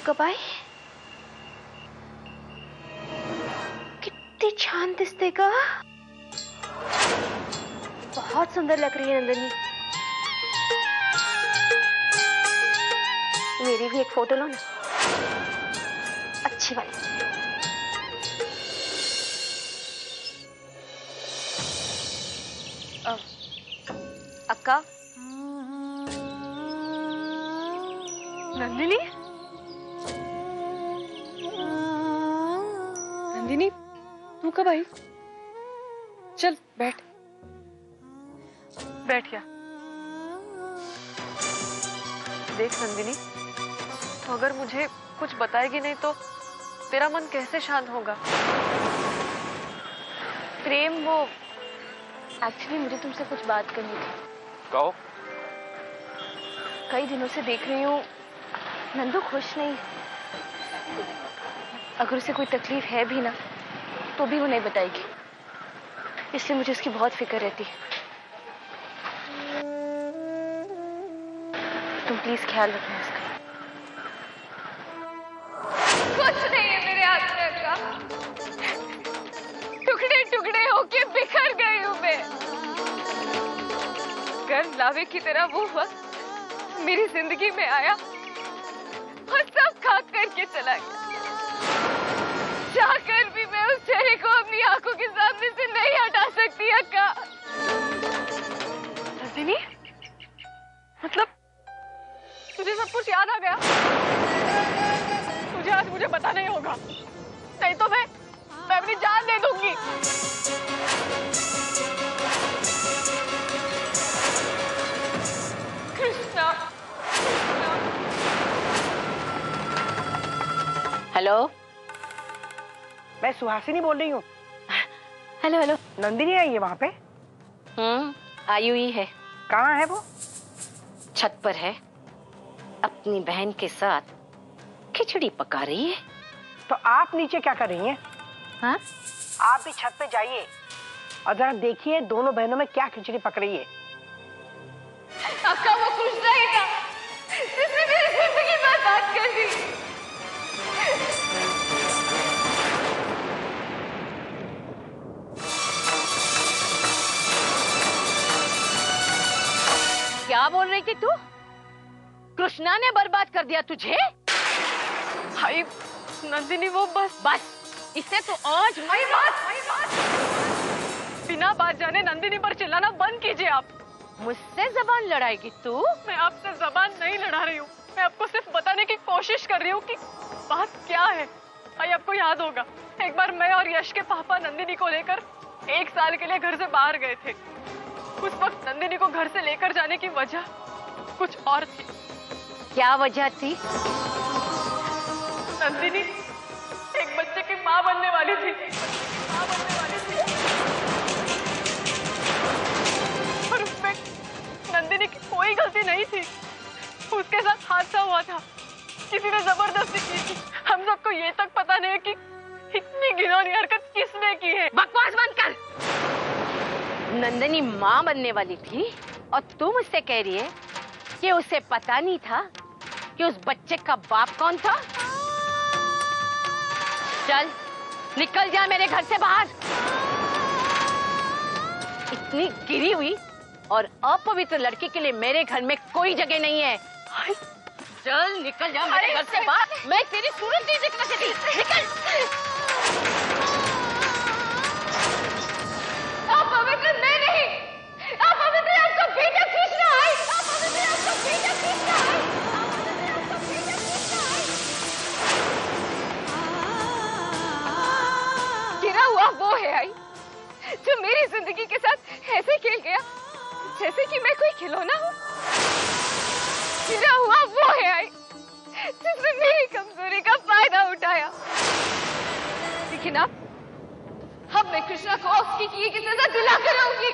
कब आई? कितनी छान दिसते का, बहुत सुंदर लग रही है नंदिनी। मेरी भी एक फोटो लो ना, अच्छी वाली। अक्का। नंदिनी, नंदिनी तू कब आई? चल बैठ, बैठ गया। देख नंदिनी, तो अगर मुझे कुछ बताएगी नहीं तो तेरा मन कैसे शांत होगा? प्रेम, वो एक्चुअली मुझे तुमसे कुछ बात करनी थी। कहो। कई दिनों से देख रही हूँ नंदू खुश नहीं। अगर उसे कोई तकलीफ है भी ना तो भी वो नहीं बताएगी, इसलिए मुझे उसकी बहुत फिक्र रहती है। तुम प्लीज ख्याल रखना उसका। कुछ नहीं है मेरे हाथ में अक्का, टुकड़े टुकड़े होके बिखर गई हूँ मैं। घर लावे की तरह वो वक्त मेरी जिंदगी में आया और सब खाक करके चला गया। चाहकर भी मैं उस चेहरे को अपनी आंखों के सामने से नहीं हटा सकती अक्का। रजनी, मतलब तुझे सब कुछ याद आ गया? तुझे आज मुझे बताना ही होगा, नहीं तो मैं अपनी जान दे दूंगी। कृष्णा, हेलो, मैं सुहासिनी बोल रही हूँ। Hello hello. नंदिनी आई है वहाँ पे? आई हुई है। कहाँ है वो? छत पर है, अपनी बहन के साथ खिचड़ी पका रही है। तो आप नीचे क्या कर रही हैं? हाँ? आप भी छत पे जाइए और जरा देखिए दोनों बहनों में क्या खिचड़ी पक रही है। अक्का, वो कृष्णा ही था जिसने मेरी जिंदगी बर्बाद कर दी। क्या बोल रही थी तू? कृष्णा ने बर्बाद कर दिया तुझे? भाई नंदिनी, वो बस इससे तो आज बिना बात जाने नंदिनी पर चिल्लाना बंद कीजिए आप। मुझसे जबान लड़ाएगी तू? मैं आपसे जबान नहीं लड़ा रही हूँ, मैं आपको सिर्फ बताने की कोशिश कर रही हूँ कि बात क्या है। भाई आपको याद होगा, एक बार मैं और यश के पापा नंदिनी को लेकर 1 साल के लिए घर से बाहर गए थे। उस वक्त नंदिनी को घर से लेकर जाने की वजह कुछ और थी। क्या वजह थी? नंदिनी एक बच्चे की माँ बनने वाली थी, और उसमें नंदिनी की कोई गलती नहीं थी। उसके साथ हादसा हुआ था, किसी ने जबरदस्ती की थी। हम सबको ये तक पता नहीं है कि इतनी घिनौनी हरकत किसने की है। बकवास बंद कर। नंदिनी माँ बनने वाली थी और तू मुझसे कह रही है कि उसे पता नहीं था कि उस बच्चे का बाप कौन था? चल निकल जा मेरे घर से बाहर। इतनी गिरी हुई और अपवित्र लड़की के लिए मेरे घर में कोई जगह नहीं है। चल निकल जा मेरे घर से बाहर। मैं तेरी सूरत नहीं देखना चाहती। निकल। आप पवित्र मैं नहीं, आप पवित्र आपका बेटा कृष्णा है। आप पवित्र आपका बेटा कृष्णा है। गिरा हुआ वो है आई जो मेरी जिंदगी के साथ ऐसे खेल गया जैसे कि मैं कोई खिलौना हूँ। गिरा हुआ वो है आई जिसने मेरी कमजोरी का फायदा उठाया। लेकिन अब मैं कृष्णा को उसकी की सजा दिला कर रहूंगी।